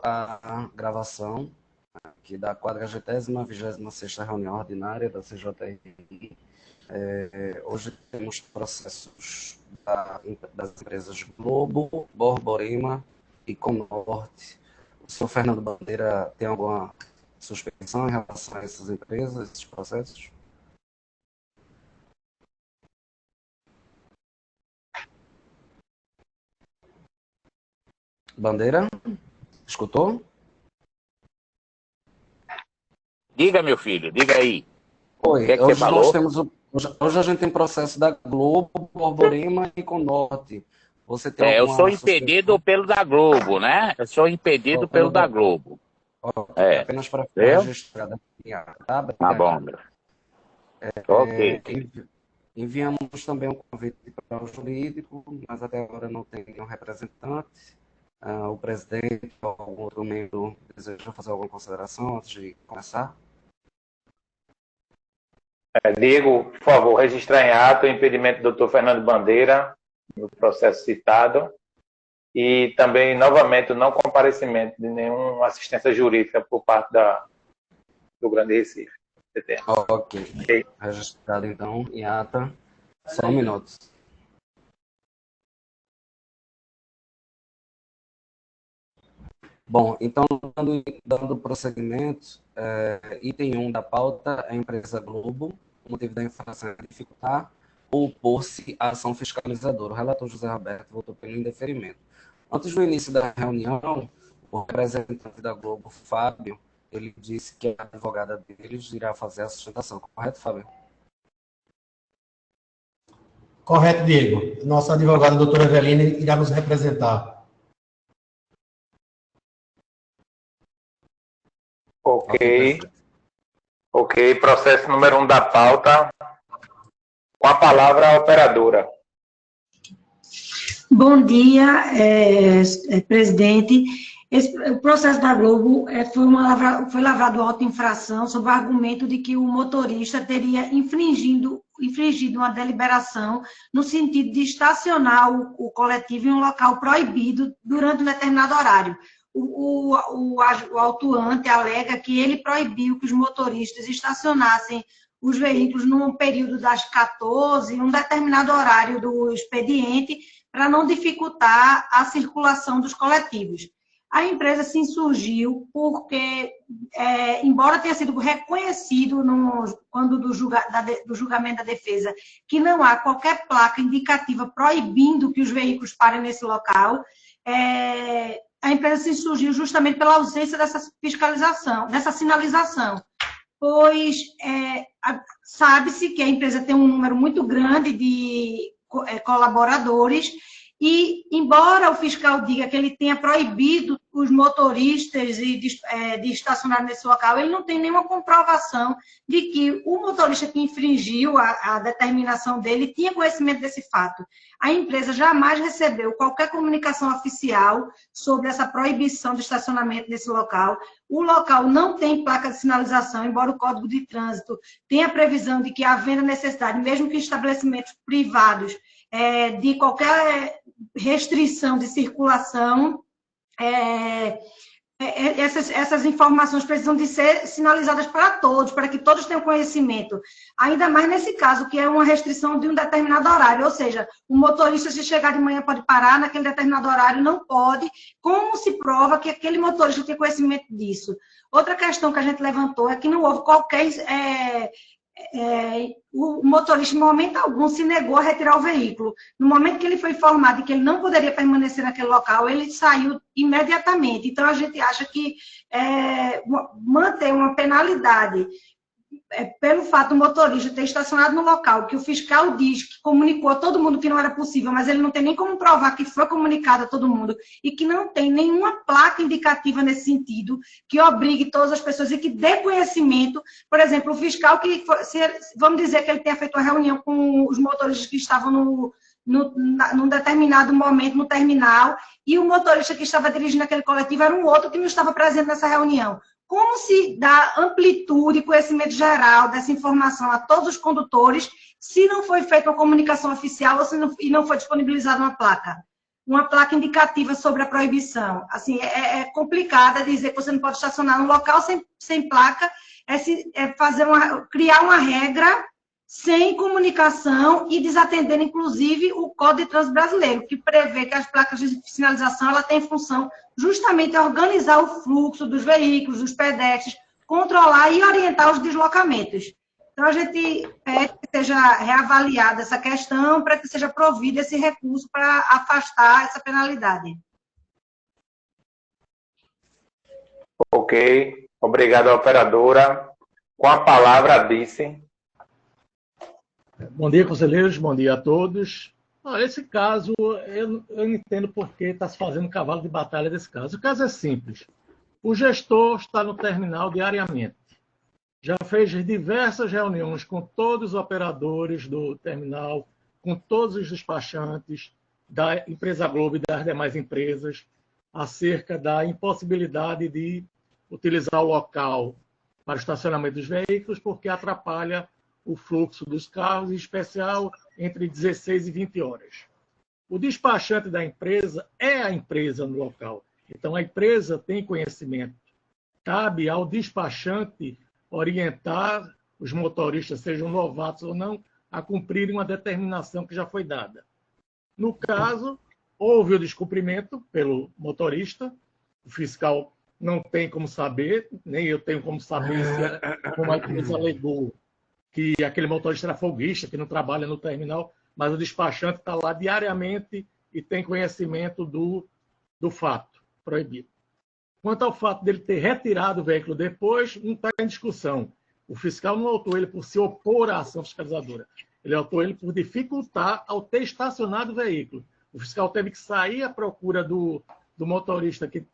a gravação aqui da 40ª, 26ª reunião ordinária da CJRI. Hoje temos processos das empresas Globo, Borborema e Conorte. O senhor Fernando Bandeira tem alguma suspeição em relação a essas empresas, esses processos? Bandeira, escutou? Diga, meu filho, diga aí. Oi, O que é que hoje você falou? hoje a gente tem processo da Globo, Borborema e Conorte. Você tem Eu sou alguma impedido suspeição? pelo da Globo, né? Eu sou impedido pelo da Globo. Apenas para ficar Viu? registrado aqui, tá? Tá bom, Obrigado. meu. Ok. Enviamos também um convite para o jurídico, mas até agora não tem nenhum representante. O presidente ou algum outro membro deseja fazer alguma consideração antes de começar? Diego, por favor, registrar em ato o impedimento do Dr. Fernando Bandeira no processo citado e também, novamente, o não comparecimento de nenhuma assistência jurídica por parte do Grande Recife. Ok. Registrado, então, em ata. Só um minuto. Bom, então, dando prosseguimento, item 1 da pauta, a empresa Globo, o motivo da infração é dificultar ou opor-se à ação fiscalizadora. O relator José Roberto votou pelo indeferimento. Antes do início da reunião, o representante da Globo, Fábio, ele disse que a advogada deles irá fazer a sustentação. Correto, Fábio? Correto, Diego. Nossa advogada, doutora Eveline, irá nos representar. Ok, processo número 1 da pauta. Com a palavra a operadora. Bom dia, presidente. O processo da Globo foi lavrado auto-infração sob o argumento de que o motorista teria infringido uma deliberação no sentido de estacionar o coletivo em um local proibido durante um determinado horário. O autuante alega que ele proibiu que os motoristas estacionassem os veículos num período das 14, um determinado horário do expediente, para não dificultar a circulação dos coletivos. A empresa se insurgiu porque, embora tenha sido reconhecido quando do julgamento da defesa que não há qualquer placa indicativa proibindo que os veículos parem nesse local, a empresa se insurgiu justamente pela ausência dessa fiscalização, dessa sinalização, pois sabe-se que a empresa tem um número muito grande de colaboradores e, embora o fiscal diga que ele tenha proibido os motoristas de estacionar nesse local, ele não tem nenhuma comprovação de que o motorista que infringiu a determinação dele tinha conhecimento desse fato. A empresa jamais recebeu qualquer comunicação oficial sobre essa proibição de estacionamento nesse local. O local não tem placa de sinalização, embora o Código de Trânsito tenha previsão de que, havendo necessidade, mesmo que estabelecimentos privados, de qualquer restrição de circulação, essas informações precisam de ser sinalizadas para todos, para que todos tenham conhecimento. Ainda mais nesse caso, que é uma restrição de um determinado horário, ou seja, o motorista, se chegar de manhã, pode parar, naquele determinado horário não pode. Como se prova que aquele motorista tem conhecimento disso? Outra questão que a gente levantou é que não houve qualquer... o motorista, em momento algum, se negou a retirar o veículo. No momento que ele foi informado de que ele não poderia permanecer naquele local, ele saiu imediatamente. Então, a gente acha que manter uma penalidade pelo fato do motorista ter estacionado no local, que o fiscal diz que comunicou a todo mundo que não era possível, mas ele não tem nem como provar que foi comunicado a todo mundo, e que não tem nenhuma placa indicativa nesse sentido, que obrigue todas as pessoas e que dê conhecimento. Por exemplo, o fiscal que, vamos dizer que ele tenha feito uma reunião com os motoristas que estavam num determinado momento no terminal, e o motorista que estava dirigindo aquele coletivo era um outro que não estava presente nessa reunião. Como se dá amplitude e conhecimento geral dessa informação a todos os condutores se não foi feita uma comunicação oficial ou se não foi disponibilizada uma placa? uma placa indicativa sobre a proibição. Assim, é complicado dizer que você não pode estacionar no local sem placa, criar uma regra sem comunicação e desatender, inclusive, o Código de Trânsito Brasileiro, que prevê que as placas de sinalização ela tem função justamente organizar o fluxo dos veículos, dos pedestres, controlar e orientar os deslocamentos. Então, a gente pede que seja reavaliada essa questão para que seja provido esse recurso para afastar essa penalidade. Ok. Obrigado, operadora. Com a palavra, a vice. Bom dia, conselheiros. Bom dia a todos. Esse caso, eu não entendo por que está se fazendo cavalo de batalha desse caso. O caso é simples. O gestor está no terminal diariamente. Já fez diversas reuniões com todos os operadores do terminal, com todos os despachantes da empresa Globo e das demais empresas, acerca da impossibilidade de utilizar o local para o estacionamento dos veículos, porque atrapalha o fluxo dos carros, em especial entre 16 e 20 horas. O despachante da empresa é a empresa no local. Então, a empresa tem conhecimento. Cabe ao despachante orientar os motoristas, sejam novatos ou não, a cumprirem uma determinação que já foi dada. No caso, houve o descumprimento pelo motorista, o fiscal não tem como saber, nem eu tenho como saber se, como a empresa alegou, que aquele motorista era folguista, que não trabalha no terminal, mas o despachante está lá diariamente e tem conhecimento do fato proibido. Quanto ao fato dele ter retirado o veículo depois, não está em discussão. O fiscal não autuou ele por se opor à ação fiscalizadora. Ele autuou ele por dificultar ao ter estacionado o veículo. O fiscal teve que sair à procura do motorista que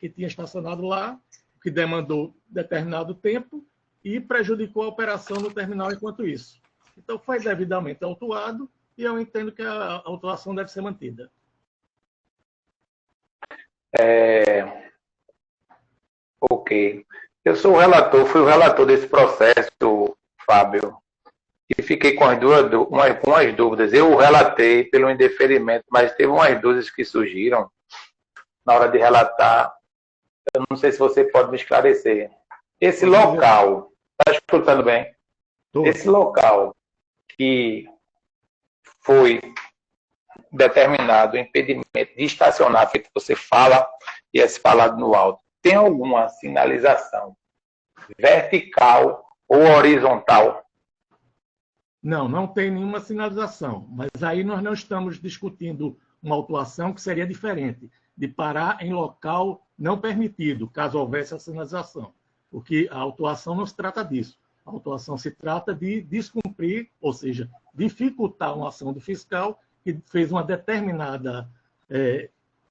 tinha estacionado lá, que demandou determinado tempo, e prejudicou a operação no terminal enquanto isso. Então, foi devidamente autuado e eu entendo que a autuação deve ser mantida. Ok. Eu sou o relator, fui o relator desse processo, Fábio, e fiquei com umas dúvidas. Eu relatei pelo indeferimento, mas teve umas dúvidas que surgiram na hora de relatar. Eu não sei se você pode me esclarecer. Esse local, está escutando bem? Esse local que foi determinado o impedimento de estacionar, feito você fala e é falado no áudio, tem alguma sinalização vertical ou horizontal? Não, não tem nenhuma sinalização. Mas aí nós não estamos discutindo uma autuação que seria diferente, de parar em local não permitido, caso houvesse a sinalização. Porque a autuação não se trata disso. A autuação se trata de descumprir, ou seja, dificultar uma ação do fiscal que fez uma determinada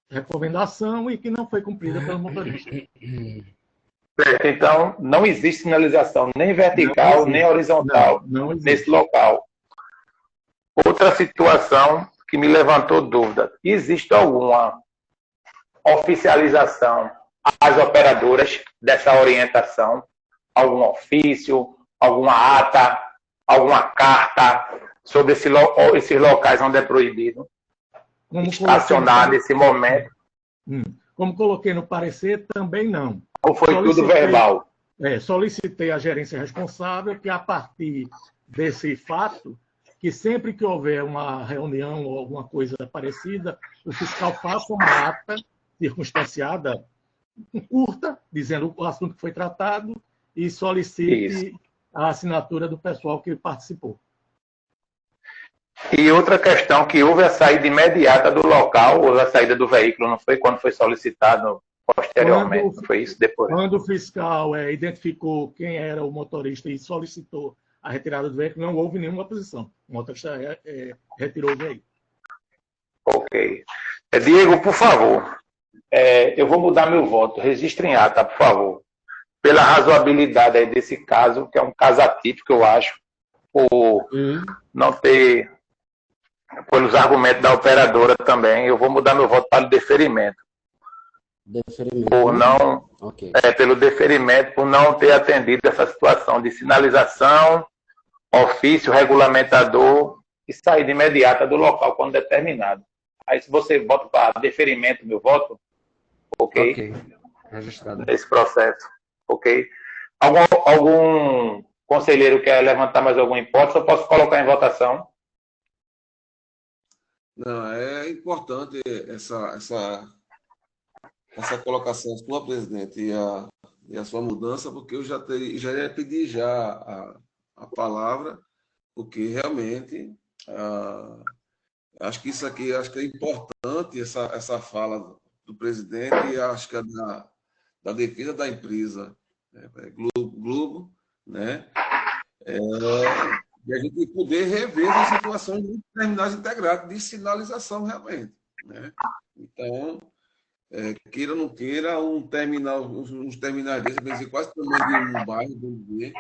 recomendação e que não foi cumprida pelo motorista. Certo, então não existe sinalização nem vertical nem horizontal nesse local. Outra situação que me levantou dúvida: existe alguma oficialização às operadoras dessa orientação? Algum ofício, alguma ata, alguma carta sobre esses locais onde é proibido estacionar nesse momento? Como coloquei no parecer, também não. Ou foi tudo verbal? Solicitei à gerência responsável que, a partir desse fato, que sempre que houver uma reunião ou alguma coisa parecida, o fiscal faça uma ata circunstanciada, curta, dizendo o assunto que foi tratado, e solicite a assinatura do pessoal que participou. E outra questão, que houve a saída imediata do local, ou a saída do veículo, não foi quando foi solicitado posteriormente, não foi isso depois? Quando o fiscal identificou quem era o motorista e solicitou a retirada do veículo, não houve nenhuma oposição. O motorista retirou o veículo. Ok. Diego, por favor, eu vou mudar meu voto. Registre em ata, por favor. Pela razoabilidade aí desse caso, que é um caso atípico, eu acho, por não ter... pelos argumentos da operadora também, eu vou mudar meu voto para o deferimento. Por não, pelo deferimento, por não ter atendido essa situação de sinalização, ofício regulamentador e saída imediata do local quando determinado. Aí se você bota para deferimento meu voto, ok? Ok. Registrado. Nesse processo, ok? Algum conselheiro quer levantar mais alguma hipótese? Eu posso colocar em votação? Não, é importante essa colocação sua, presidente, e a sua mudança, porque eu já ia pedir já a palavra, porque realmente acho que isso aqui acho que é importante, essa fala do presidente, e acho que é da defesa da empresa, né, Globo, né? E a gente poder rever as situações de terminais integrados de sinalização realmente, né? Então, queira ou não queira, uns terminais desses, quer dizer, quase tamanho de um bairro, vamos dizer,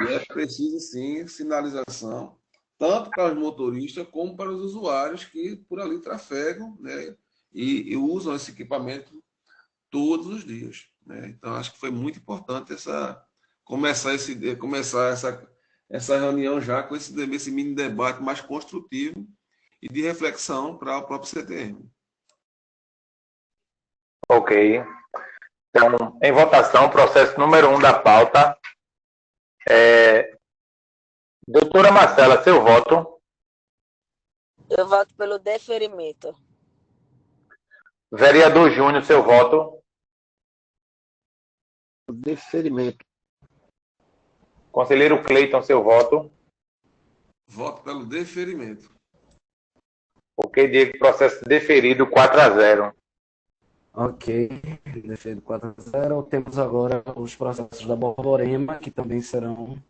e é preciso, sim, sinalização, tanto para os motoristas como para os usuários que por ali trafegam, né, e usam esse equipamento todos os dias, né? Então, acho que foi muito importante começar essa reunião já com esse mini debate mais construtivo e de reflexão para o próprio CTM. Ok. Então, em votação, processo número 1 da pauta. Doutora Marcela, seu voto. Eu voto pelo deferimento. Vereador Júnior, seu voto. Deferimento. Conselheiro Cleiton, seu voto. Voto pelo deferimento. Ok, Diego, processo deferido 4-0. Ok, deferido 4-0. Temos agora os processos da Borborema, que também serão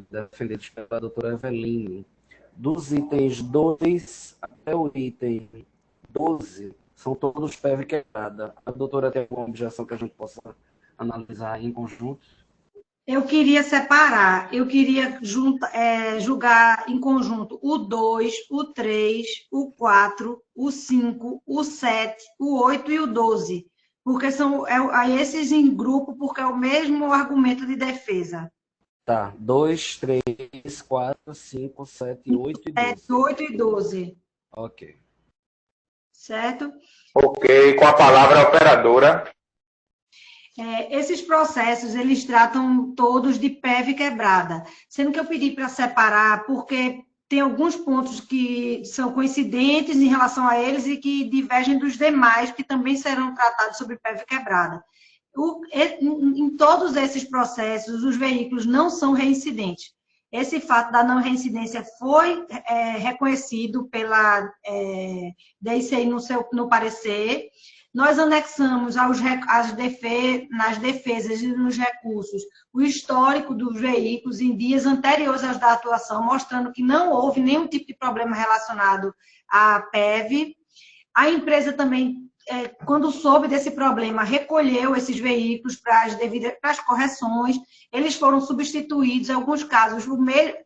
defendidos pela doutora Eveline. Dos itens 2 até o item 12, são todos PEV quebrada. A doutora tem alguma objeção que a gente possa analisar em conjunto? Eu queria separar, eu queria julgar em conjunto o 2, o 3, o 4, o 5, o 7, o 8 e o 12, porque são esses em grupo, porque é o mesmo argumento de defesa. Tá, 2, 3, 4, 5, 7, 8 e 12. 8 e 12. Ok. Certo? Ok, com a palavra a operadora. Esses processos, eles tratam todos de PEV quebrada, sendo que eu pedi para separar, porque tem alguns pontos que são coincidentes em relação a eles e que divergem dos demais, que também serão tratados sobre PEV quebrada. Em todos esses processos, os veículos não são reincidentes. Esse fato da não reincidência foi reconhecido pela DICI no parecer. Nós anexamos nas defesas e nos recursos o histórico dos veículos em dias anteriores aos da atuação, mostrando que não houve nenhum tipo de problema relacionado à PEV. A empresa também, quando soube desse problema, recolheu esses veículos para as correções. Eles foram substituídos, em alguns casos,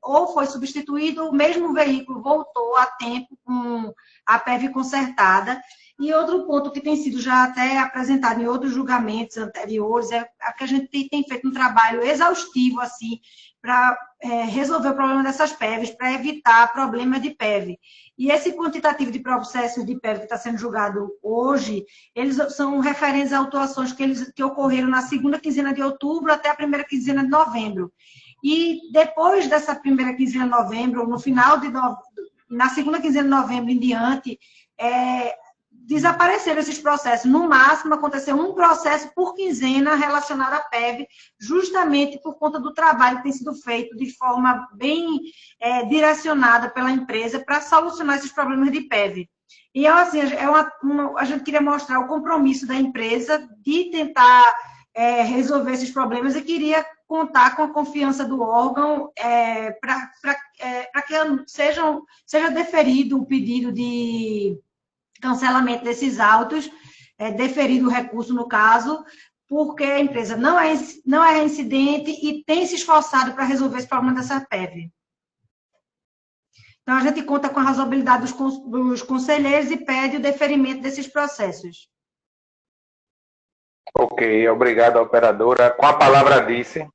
ou foi substituído, o mesmo veículo voltou a tempo com a PEV consertada. E outro ponto que tem sido já até apresentado em outros julgamentos anteriores é que a gente tem feito um trabalho exaustivo assim, para resolver o problema dessas PEVs, para evitar problema de PEV. E esse quantitativo de processos de PEV que está sendo julgado hoje, eles são referentes a autuações que ocorreram na segunda quinzena de outubro até a primeira quinzena de novembro. E depois dessa primeira quinzena de novembro, na segunda quinzena de novembro em diante, desapareceram esses processos. No máximo, aconteceu um processo por quinzena relacionado à PEV, justamente por conta do trabalho que tem sido feito de forma bem direcionada pela empresa para solucionar esses problemas de PEV. E, assim, a gente queria mostrar o compromisso da empresa de tentar resolver esses problemas e queria contar com a confiança do órgão para que seja deferido o pedido de cancelamento desses autos, deferido o recurso no caso, porque a empresa não é reincidente e tem se esforçado para resolver esse problema dessa PEV. Então, a gente conta com a razoabilidade dos conselheiros e pede o deferimento desses processos. Ok, obrigado, operadora. Com a palavra, Dice.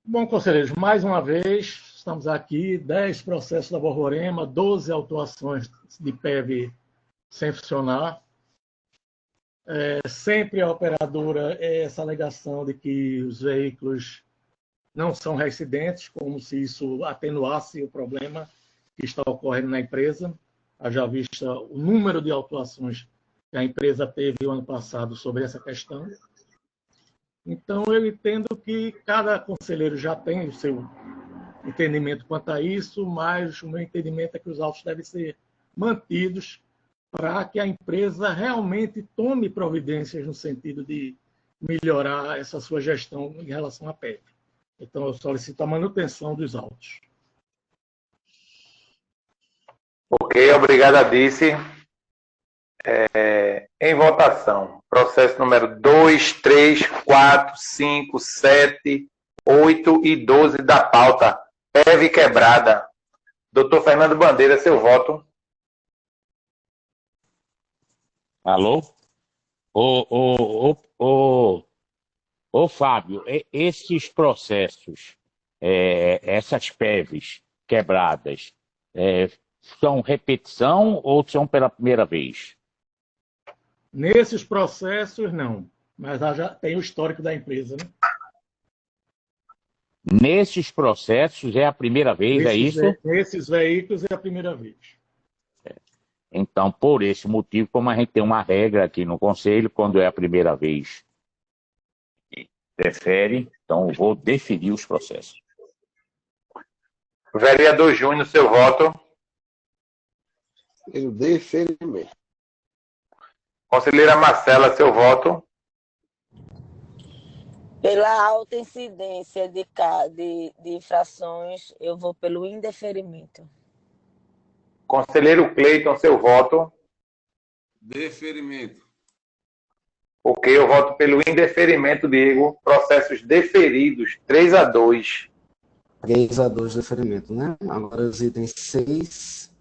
Bom, conselheiros, mais uma vez, estamos aqui, 10 processos da Borborema, 12 autuações de PEV sem funcionar. Sempre a operadora é essa alegação de que os veículos não são reincidentes, como se isso atenuasse o problema que está ocorrendo na empresa. Haja vista o número de autuações que a empresa teve o ano passado sobre essa questão. Então, eu entendo que cada conselheiro já tem o seu entendimento quanto a isso, mas o meu entendimento é que os autos devem ser mantidos para que a empresa realmente tome providências no sentido de melhorar essa sua gestão em relação à PEV. Então, eu solicito a manutenção dos autos. Ok, obrigado, Adice. Em votação, processo número 2, 3, 4, 5, 7, 8 e 12 da pauta. PEV quebrada. Doutor Fernando Bandeira, seu voto. Alô? Ô Fábio, esses processos, essas PEVs quebradas, são repetição ou são pela primeira vez? Nesses processos, não. Mas já tem o histórico da empresa, né? Nesses processos é a primeira vez, é isso? Nesses veículos é a primeira vez. Então, por esse motivo, como a gente tem uma regra aqui no Conselho, quando é a primeira vez, defere, então eu vou deferir os processos. Vereador Júnior, seu voto. Pelo deferimento. Conselheira Marcela, seu voto. Pela alta incidência de infrações, eu vou pelo indeferimento. Conselheiro Cleiton, seu voto. Deferimento. Ok, eu voto pelo indeferimento, Diego. Processos deferidos, 3-2. 3-2 deferimento, né? Agora os itens 6,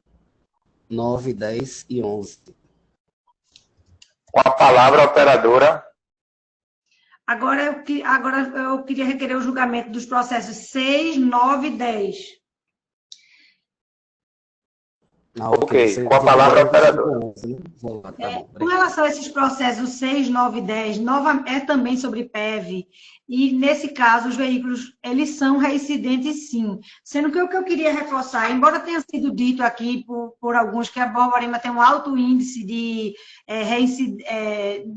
9, 10 e 11. Com a palavra, operadora. Agora eu queria requerer o julgamento dos processos 6, 9 e 10. Ok, com a palavra, operadora. Com relação a esses processos 6, 9 e 10, é também sobre PEV, e nesse caso os veículos, eles são reincidentes sim, sendo que o que eu queria reforçar, embora tenha sido dito aqui por alguns que a Borborema tem um alto índice de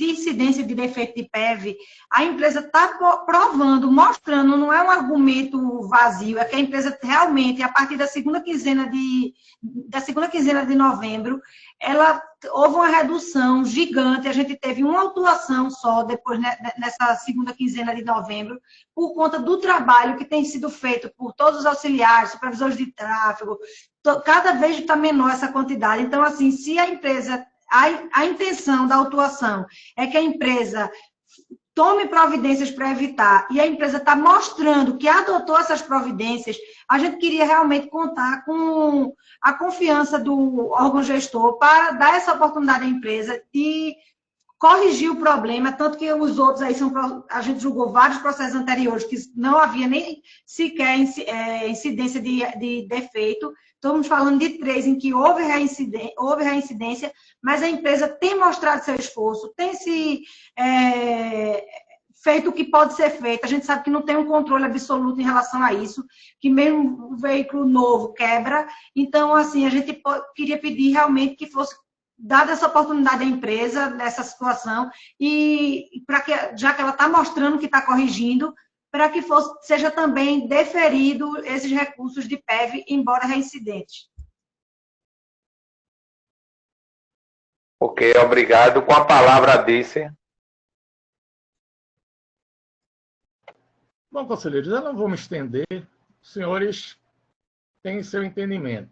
incidência de defeito de PEV, a empresa está provando, mostrando, não é um argumento vazio, é que a empresa realmente, a partir da segunda quinzena de novembro, houve uma redução gigante, a gente teve uma autuação só depois nessa segunda quinzena de novembro, por conta do trabalho que tem sido feito por todos os auxiliares, supervisores de tráfego, cada vez está menor essa quantidade. Então, assim, se a empresa, a intenção da autuação é que a empresa tome providências para evitar, e a empresa está mostrando que adotou essas providências, a gente queria realmente contar com a confiança do órgão gestor para dar essa oportunidade à empresa de corrigir o problema, tanto que os outros aí a gente julgou vários processos anteriores que não havia nem sequer incidência de defeito. Estamos falando de 3 em que houve reincidência, mas a empresa tem mostrado seu esforço, tem se feito o que pode ser feito. A gente sabe que não tem um controle absoluto em relação a isso, que mesmo o veículo novo quebra. Então, assim, a gente queria pedir realmente que fosse dada essa oportunidade à empresa nessa situação, e para que, já que ela está mostrando que está corrigindo, para que seja também deferido esses recursos de PEV, embora reincidentes. Ok, obrigado. Com a palavra, Adice. Bom, conselheiros, eu não vou me estender. Os senhores têm seu entendimento.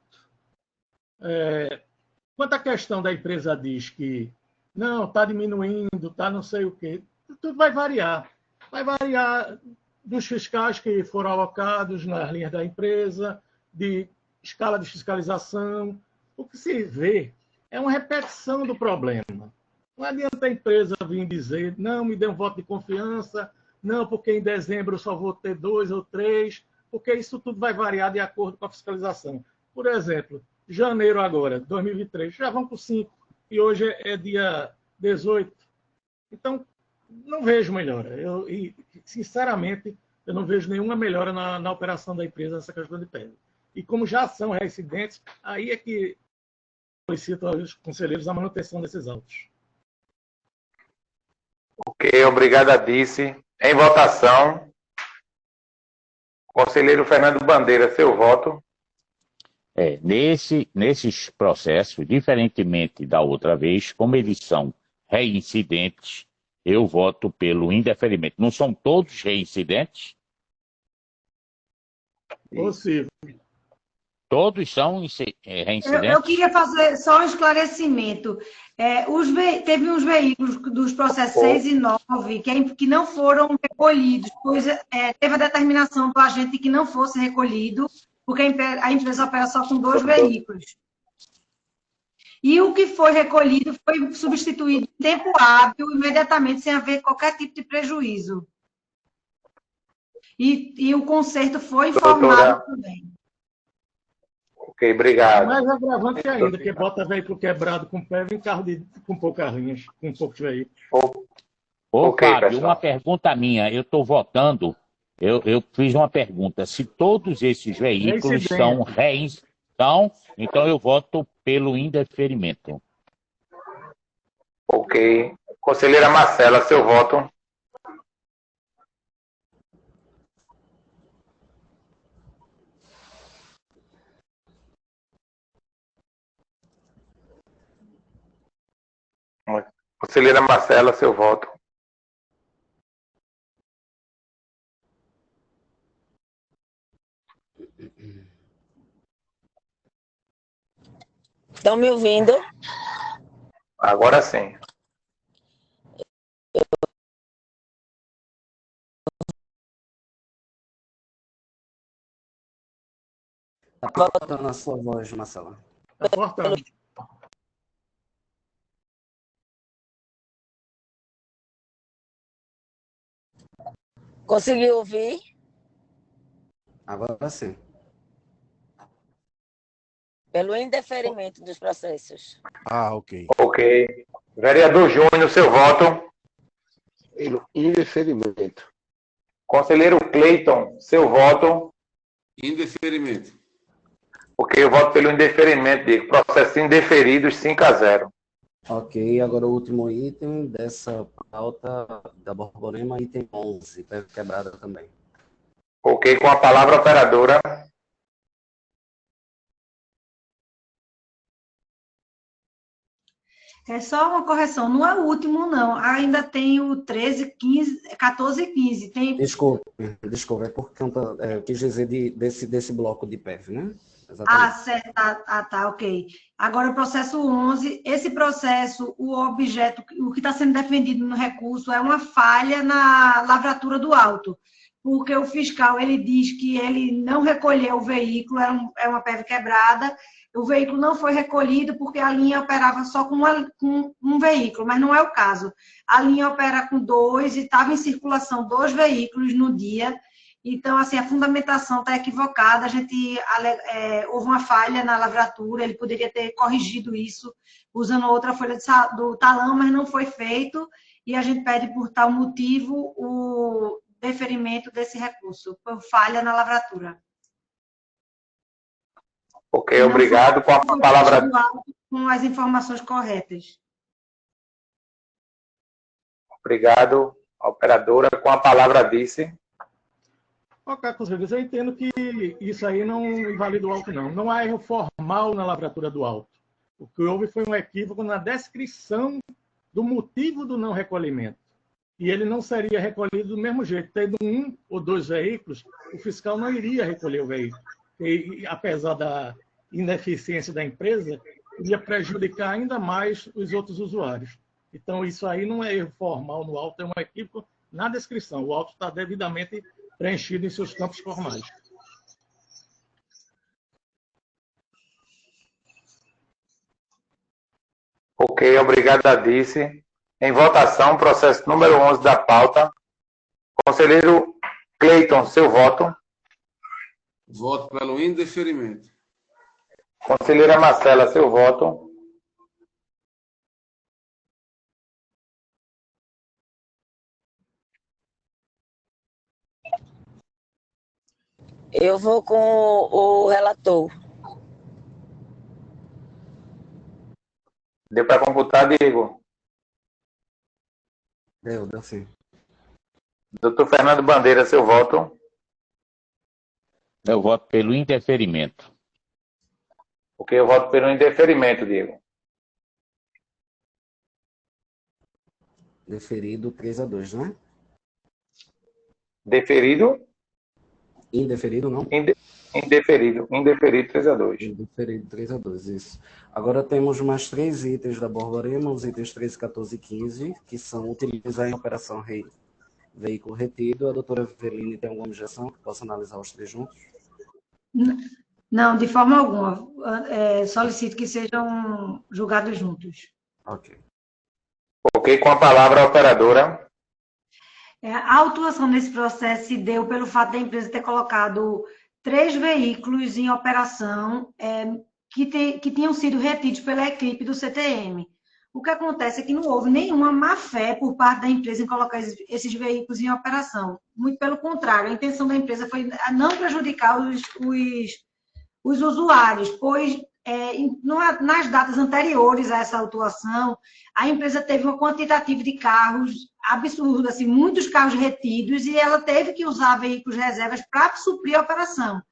Quanto à questão da empresa diz que não, está diminuindo, está não sei o quê, tudo vai variar. Vai variar dos fiscais que foram alocados nas linhas da empresa, de escala de fiscalização. O que se vê é uma repetição do problema. Não adianta a empresa vir dizer, não, me dê um voto de confiança, não, porque em dezembro eu só vou ter 2 ou 3, porque isso tudo vai variar de acordo com a fiscalização. Por exemplo, janeiro agora, 2023, já vão para 5, e hoje é dia 18. Então, não vejo melhora. Sinceramente, eu não vejo nenhuma melhora na operação da empresa nessa questão de PEV. E como já são reincidentes, aí é que solicito aos conselheiros a manutenção desses autos. Ok, obrigado, Adice. Em votação, conselheiro Fernando Bandeira, seu voto. Nesses processos, diferentemente da outra vez, como eles são reincidentes, eu voto pelo indeferimento. Não são todos reincidentes? Possível. Todos são reincidentes? Eu queria fazer só um esclarecimento. Teve uns veículos dos processos 6 e 9 que não foram recolhidos, pois teve a determinação do agente que não fosse recolhido, porque a empresa opera só com 2 veículos. E o que foi recolhido foi substituído em tempo hábil, imediatamente, sem haver qualquer tipo de prejuízo. E o conserto foi informado também. Ok, obrigado. Mais agravante ainda, que bota veículo quebrado com PEV em carro com poucas linhas, com poucos veículos. Fábio, pessoal. uma pergunta minha. Eu estou votando, eu fiz uma pergunta. Se todos esses veículos são reincidentes, então eu voto pelo indeferimento. Ok. Conselheira Marcela, seu voto. Conselheira Marcela, seu voto. Estão me ouvindo? Agora sim. Está cortando a sua voz, Marcela. Está cortando. Conseguiu ouvir? Agora sim. Pelo indeferimento dos processos. Ok. Ok. Vereador Júnior, seu voto. Pelo indeferimento. Conselheiro Cleiton, seu voto. Indeferimento. Ok, eu voto pelo indeferimento, Diego. Processo indeferido, 5-0. Ok, agora o último item dessa pauta da Borborema, item 11, PEV quebrada também. Ok, com a palavra a operadora. É só uma correção, não é o último, não. Ainda tem o 13, 15, 14 e 15. Tem... Desculpe, é por conta, eu quis dizer desse bloco de PEV, né? Exatamente. Certo, tá, ok. Agora o processo 11, esse processo, o objeto, o que está sendo defendido no recurso é uma falha na lavratura do auto, porque o fiscal, ele diz que ele não recolheu o veículo, é uma PEV quebrada, o veículo não foi recolhido porque a linha operava só com um veículo, mas não é o caso. A linha opera com 2 e estava em circulação 2 veículos no dia. Então, assim, a fundamentação está equivocada. Houve uma falha na lavratura, ele poderia ter corrigido isso usando outra folha do talão, mas não foi feito. E a gente pede, por tal motivo, o deferimento desse recurso, por falha na lavratura. Ok, obrigado. Com a palavra. Com as informações corretas. Obrigado, operadora. Com a palavra, disse. Ok, conselheiros, eu entendo que isso aí não invalida o auto, não. Não há erro formal na lavratura do auto. O que houve foi um equívoco na descrição do motivo do não recolhimento. E ele não seria recolhido do mesmo jeito. Tendo 1 ou 2 veículos, o fiscal não iria recolher o veículo. E apesar da ineficiência da empresa, iria prejudicar ainda mais os outros usuários. Então, isso aí não é erro formal no auto, é um equívoco na descrição. O auto está devidamente preenchido em seus campos formais. Ok, obrigado, Adice. Em votação, processo número 11 da pauta. Conselheiro Cleiton, seu voto. Voto pelo indeferimento. Conselheira Marcela, seu voto. Eu vou com o relator. Deu para computar, Diego? Deu sim. Doutor Fernando Bandeira, seu voto. Eu voto pelo indeferimento. Ok, eu voto pelo indeferimento, Diego. Deferido 3-2, né? Deferido? Indeferido, não? Indeferido 3-2. Indeferido 3-2, isso. Agora temos mais 3 itens da Borborema, os itens 13, 14 e 15, que são utilizar em operação veículo retido. A doutora Eveline tem alguma objeção que possa analisar os 3 juntos? Não, de forma alguma. Solicito que sejam julgados juntos. Ok. Ok, com a palavra a operadora. A autuação nesse processo se deu pelo fato da empresa ter colocado 3 veículos em operação que tinham sido retidos pela equipe do CTM. O que acontece é que não houve nenhuma má-fé por parte da empresa em colocar esses veículos em operação. Muito pelo contrário, a intenção da empresa foi não prejudicar os usuários, pois nas datas anteriores a essa autuação, a empresa teve uma quantitativa de carros absurda, assim, muitos carros retidos, e ela teve que usar veículos reservas para suprir a operação.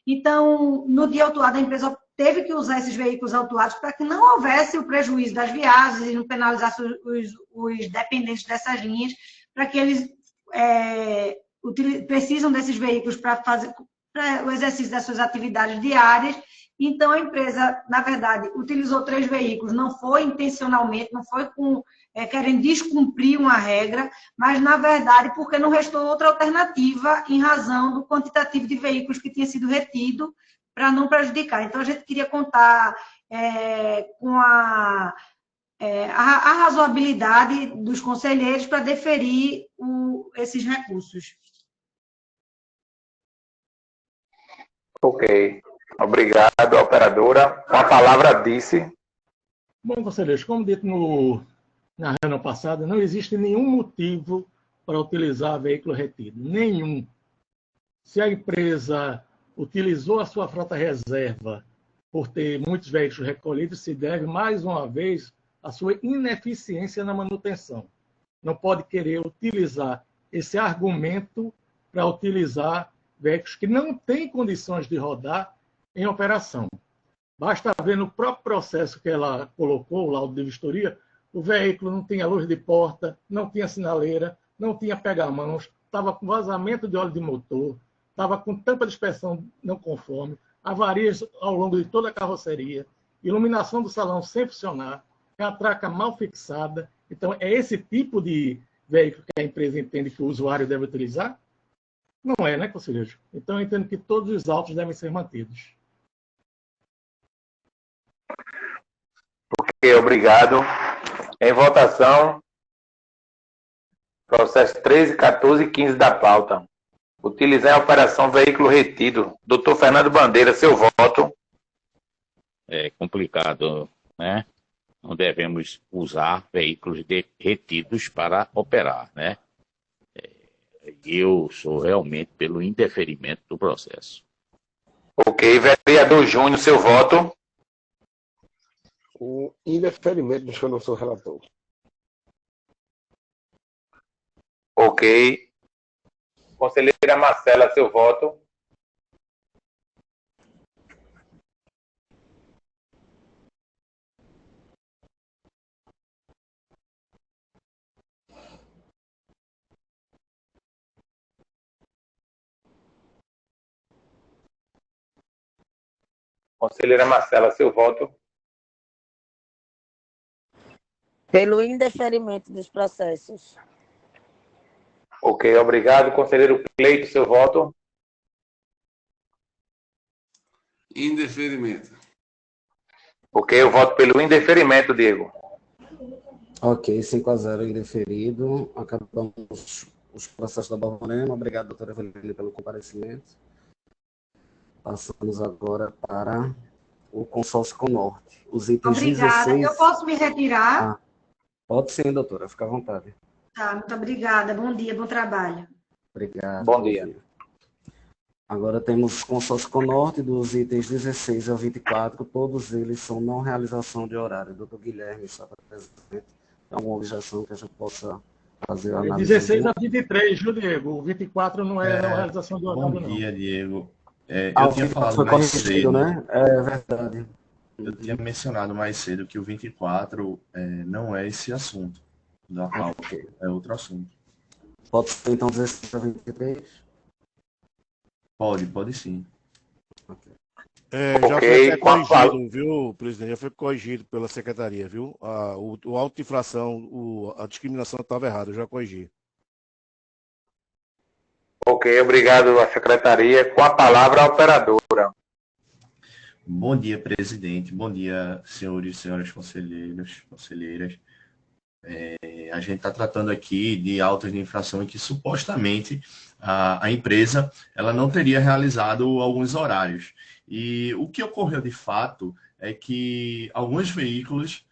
Então, no dia autuado, a empresa teve que usar esses veículos autuados para que não houvesse o prejuízo das viagens e não penalizasse os dependentes dessas linhas, para que eles precisam desses veículos para fazer o exercício das suas atividades diárias. Então, a empresa, na verdade, utilizou 3 veículos, não foi intencionalmente, não foi querendo descumprir uma regra, mas, na verdade, porque não restou outra alternativa em razão do quantitativo de veículos que tinha sido retido para não prejudicar. Então, a gente queria contar com a razoabilidade dos conselheiros para deferir esses recursos. Ok. Obrigado, operadora. Com a palavra, Disse. Bom, conselheiros, como dito na reunião passada, não existe nenhum motivo para utilizar veículo retido. Nenhum. Se a empresa utilizou a sua frota reserva por ter muitos veículos recolhidos, se deve, mais uma vez, à sua ineficiência na manutenção. Não pode querer utilizar esse argumento para utilizar veículos que não têm condições de rodar em operação. Basta ver no próprio processo que ela colocou, o laudo de vistoria, o veículo não tinha luz de porta, não tinha sinaleira, não tinha pega-mãos, estava com vazamento de óleo de motor, estava com tampa de inspeção não conforme, avarias ao longo de toda a carroceria, iluminação do salão sem funcionar, catraca mal fixada. Então, é esse tipo de veículo que a empresa entende que o usuário deve utilizar? Não é, né, conselheiro? Então, eu entendo que todos os autos devem ser mantidos. Ok, obrigado. Em votação, processo 13, 14 e 15 da pauta. Utilizar a operação veículo retido. Doutor Fernando Bandeira, seu voto. É complicado, né? Não devemos usar veículos retidos para operar, né? Eu sou realmente pelo indeferimento do processo. Ok, vereador Júnior, seu voto. O indeferimento, mas que eu não sou relator. Ok. Conselheira Marcela, seu voto. Conselheira Marcela, seu voto. Pelo indeferimento dos processos. Ok, obrigado. Conselheiro Cleito, seu voto. Indeferimento. Ok, eu voto pelo indeferimento, Diego. Ok, 5-0 indeferido. Acabamos os processos da Borborema. Obrigado, doutora Eveline, pelo comparecimento. Passamos agora para o consórcio Conorte. Os itens Obrigada. 16... Eu posso me retirar? Ah, pode sim, doutora. Fica à vontade. Tá, muito obrigada. Bom dia, bom trabalho. Obrigado. Bom dia. Agora temos consórcio Conorte, dos itens 16 ao 24, todos eles são não realização de horário. Doutor Guilherme está presente. Tem alguma objeção que a gente possa fazer a análise? 16 a 23, viu, Diego? O 24 não é não realização do horário, não. Bom dia, Diego. Eu tinha falado foi mais corrigido, cedo, né? É verdade. Eu tinha mencionado mais cedo que o 24 não é esse assunto da pauta, é outro assunto. Pode ser então 16 a 23? Pode sim. Já foi até corrigido, viu, presidente? Já foi corrigido pela secretaria, viu? O auto de infração, a discriminação estava errada, eu já corrigi. Ok, obrigado à secretaria. Com a palavra, a operadora. Bom dia, presidente. Bom dia, senhores e senhoras conselheiras. A gente está tratando aqui de autos de infração em que supostamente a empresa ela não teria realizado alguns horários. E o que ocorreu de fato é que alguns veículos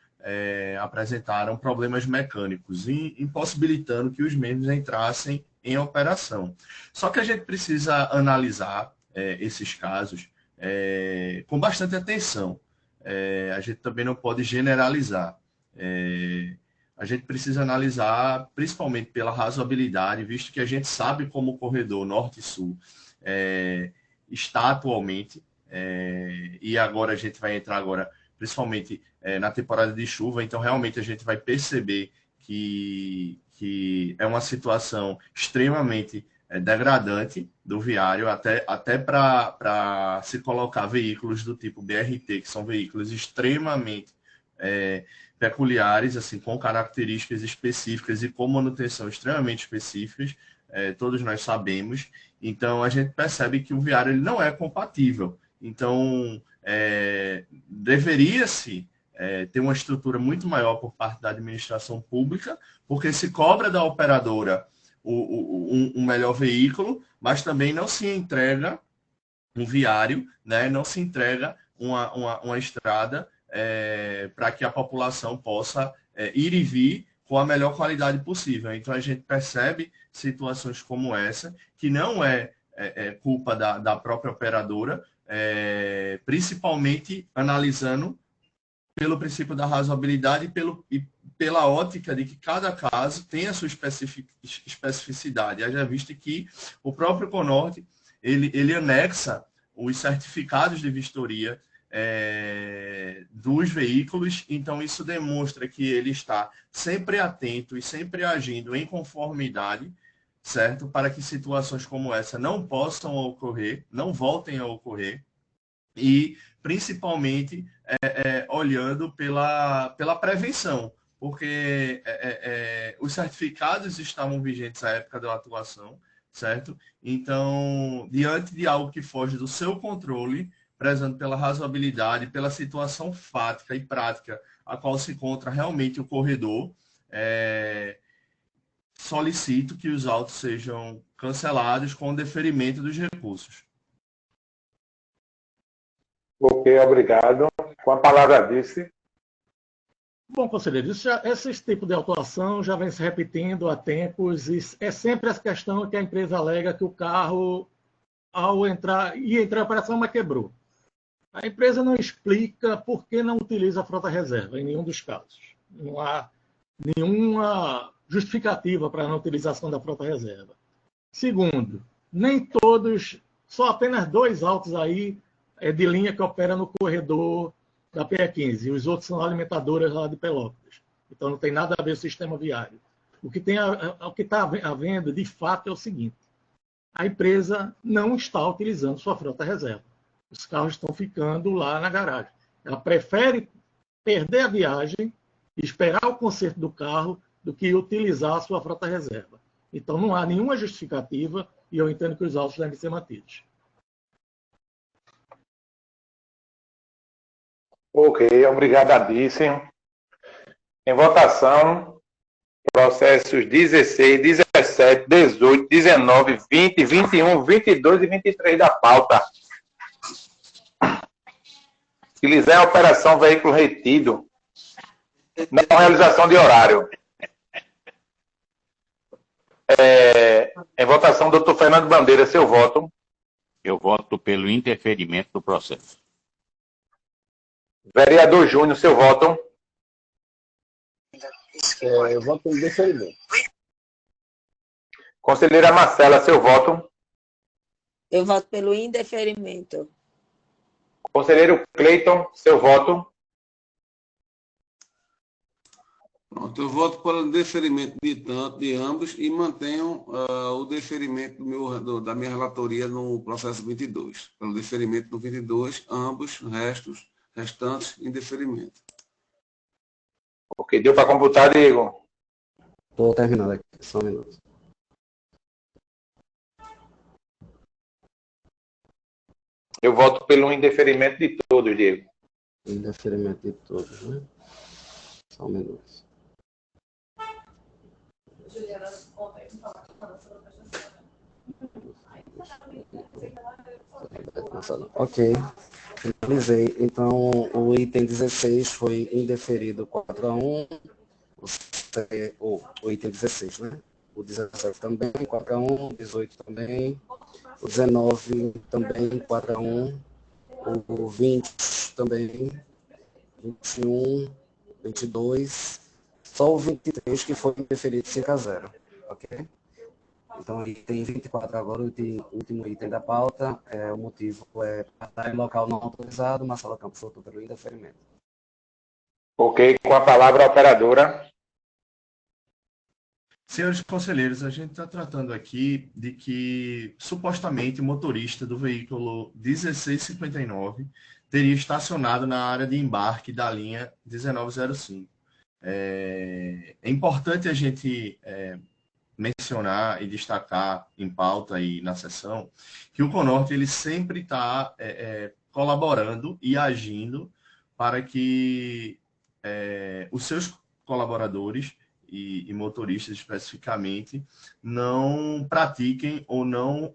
apresentaram problemas mecânicos, impossibilitando que os mesmos entrassem em operação. Só que a gente precisa analisar esses casos com bastante atenção. A gente também não pode generalizar. A gente precisa analisar principalmente pela razoabilidade, visto que a gente sabe como o corredor norte e sul está atualmente, e agora a gente vai entrar agora, principalmente na temporada de chuva, então realmente a gente vai perceber que é uma situação extremamente degradante do viário, até para se colocar veículos do tipo BRT, que são veículos extremamente peculiares, assim, com características específicas e com manutenção extremamente específicas, todos nós sabemos. Então, a gente percebe que o viário ele não é compatível. Então, deveria-se ter uma estrutura muito maior por parte da administração pública, porque se cobra da operadora um melhor veículo, mas também não se entrega um viário, né? Não se entrega uma estrada para que a população possa ir e vir com a melhor qualidade possível. Então, a gente percebe situações como essa, que não é culpa da própria operadora, principalmente analisando pelo princípio da razoabilidade e pela ótica de que cada caso tem a sua especificidade. Haja visto que o próprio Conorte, ele anexa os certificados de vistoria dos veículos, então isso demonstra que ele está sempre atento e sempre agindo em conformidade, certo? Para que situações como essa não possam ocorrer, não voltem a ocorrer, e principalmente olhando pela prevenção, porque os certificados estavam vigentes à época da atuação, certo? Então, diante de algo que foge do seu controle, prezando pela razoabilidade, pela situação fática e prática a qual se encontra realmente o corredor, solicito que os autos sejam cancelados com o deferimento dos recursos. Ok, obrigado. Com a palavra, Disse. Bom, conselheiro, esse tipo de autuação já vem se repetindo há tempos, e é sempre essa questão que a empresa alega que o carro, ao entrar em operação, mas quebrou. A empresa não explica por que não utiliza a frota reserva, em nenhum dos casos. Não há nenhuma justificativa para a não utilização da frota reserva. Segundo, nem todos, só apenas 2 autos aí de linha que opera no corredor da PE15, e os outros são alimentadoras lá de Pelotas. Então não tem nada a ver com o sistema viário. O que está havendo, de fato, é o seguinte: a empresa não está utilizando sua frota reserva. Os carros estão ficando lá na garagem. Ela prefere perder a viagem e esperar o conserto do carro do que utilizar a sua frota reserva. Então não há nenhuma justificativa e eu entendo que os autos devem ser mantidos. Ok, obrigado, Adice. Em votação, processos 16, 17, 18, 19, 20, 21, 22 e 23 da pauta. utilizar a operação veículo retido, não realização de horário. Em votação, doutor Fernando Bandeira, seu voto. Eu voto pelo indeferimento do processo. Vereador Júnior, seu voto. Eu voto em indeferimento. Conselheira Marcela, seu voto. Eu voto pelo indeferimento. Conselheiro Cleiton, seu voto. Pronto, eu voto para o deferimento de ambos e mantenho o deferimento da minha relatoria no processo 22. Pelo deferimento no 22, ambos restantes em deferimento. Ok, deu para computar, Diego? Estou terminando aqui, só um minuto. Eu voto pelo indeferimento de todos, Diego. Indeferimento de todos, né? Só um minuto. Ok, finalizei. Então, o item 16 foi indeferido 4-1. O item 16, né? O 17 também, 4-1. 18 também. O 19 também, 4-1. O 20 também. 21, 22. Só o 23 que foi indeferido 5-0. Ok? Então, item 24 agora, o último item da pauta. O motivo é passar em local não autorizado. Marcelo Campos votou pelo indeferimento. Ok, com a palavra a operadora. Senhores conselheiros, a gente está tratando aqui de que, supostamente, o motorista do veículo 1659 teria estacionado na área de embarque da linha 1905. É importante a gente mencionar e destacar em pauta e na sessão que o Conorte ele sempre está colaborando e agindo para que os seus colaboradores e motoristas especificamente não pratiquem ou não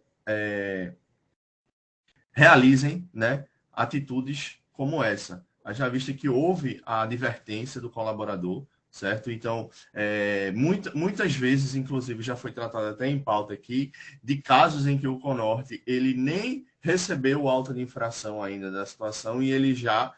realizem, né, atitudes como essa. Já visto que houve a advertência do colaborador, certo? Então, muitas vezes, inclusive, já foi tratado até em pauta aqui, de casos em que o Conorte ele nem recebeu o auto de infração ainda da situação e ele já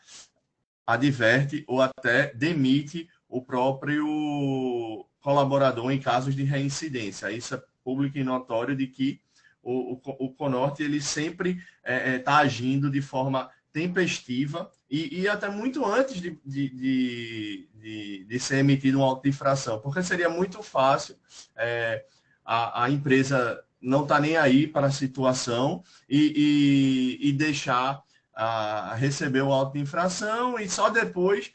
adverte ou até demite o próprio colaborador em casos de reincidência. Isso é público e notório de que o Conorte ele sempre está agindo de forma tempestiva e até muito antes de ser emitido um auto de infração, porque seria muito fácil a empresa não estar nem aí para a situação e deixar receber o auto de infração e só depois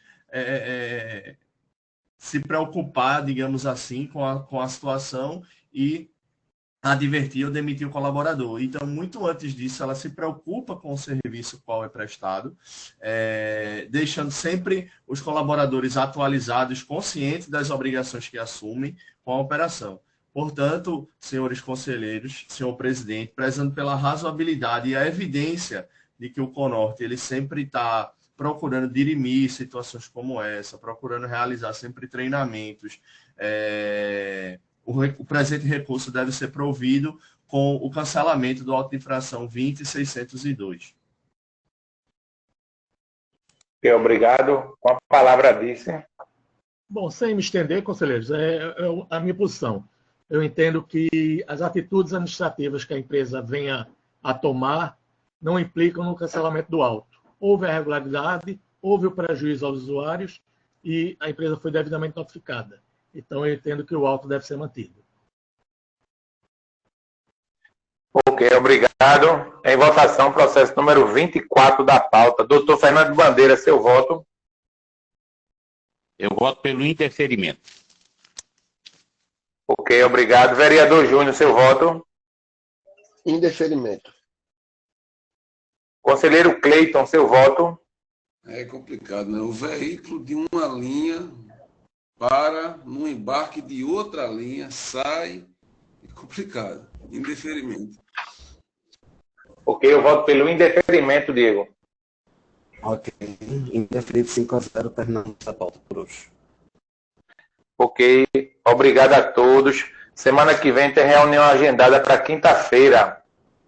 se preocupar, digamos assim, com a situação e advertir ou demitir o colaborador. Então, muito antes disso, ela se preocupa com o serviço qual é prestado, deixando sempre os colaboradores atualizados, conscientes das obrigações que assumem com a operação. Portanto, senhores conselheiros, senhor presidente, prezando pela razoabilidade e a evidência de que o Conorte ele sempre está procurando dirimir situações como essa, procurando realizar sempre treinamentos, o presente recurso deve ser provido com o cancelamento do auto de infração 20.602. Obrigado. Com a palavra, vice. Bom, sem me estender, conselheiros, a minha posição. Eu entendo que as atitudes administrativas que a empresa venha a tomar não implicam no cancelamento do auto. Houve a irregularidade, houve o prejuízo aos usuários e a empresa foi devidamente notificada. Então, eu entendo que o auto deve ser mantido. Ok, obrigado. Em votação, processo número 24 da pauta. Doutor Fernando Bandeira, seu voto. Eu voto pelo indeferimento. Ok, obrigado. Vereador Júnior, seu voto. Indeferimento. Conselheiro Cleiton, seu voto. É complicado, né? O veículo de uma linha para no embarque de outra linha, sai, é complicado. Indeferimento. Ok, eu voto pelo indeferimento, Diego. Ok. Indeferido 5-0, terminamos a pauta por hoje. Ok. Obrigado a todos. Semana que vem tem reunião agendada para quinta-feira.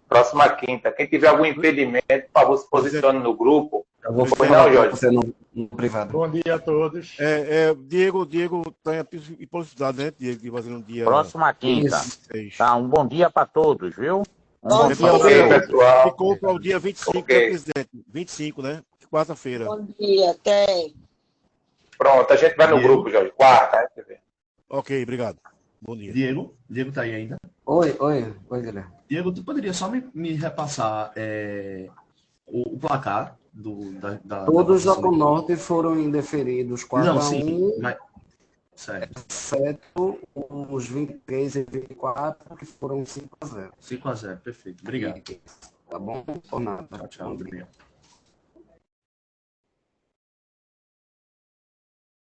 Próxima quinta. Quem tiver algum impedimento, por favor, se posicione no grupo. Eu vou Foi falar não, com Jorge? você no privado. Bom dia a todos. Diego tem a possibilidade, né, Diego, de fazer um dia... Próxima quinta. Isso. Tá, um bom dia para todos, viu? Bom dia, Ok, pessoal. Ficou para o dia 25, Ok. né, presidente? 25, né? Quarta-feira. Bom dia, até. Pronto, a gente vai no grupo, Jorge. Quarta, né? Ok, obrigado. Bom dia. Diego tá aí ainda? Oi, Guilherme. Diego, tu poderia só me repassar o placar Todos da da Conorte foram indeferidos 4-1, Não, sim, mas... Certo. exceto os 23 e 24, que foram 5-0. 5-0, perfeito. Obrigado. Tá bom? Por nada. Tchau, obrigado.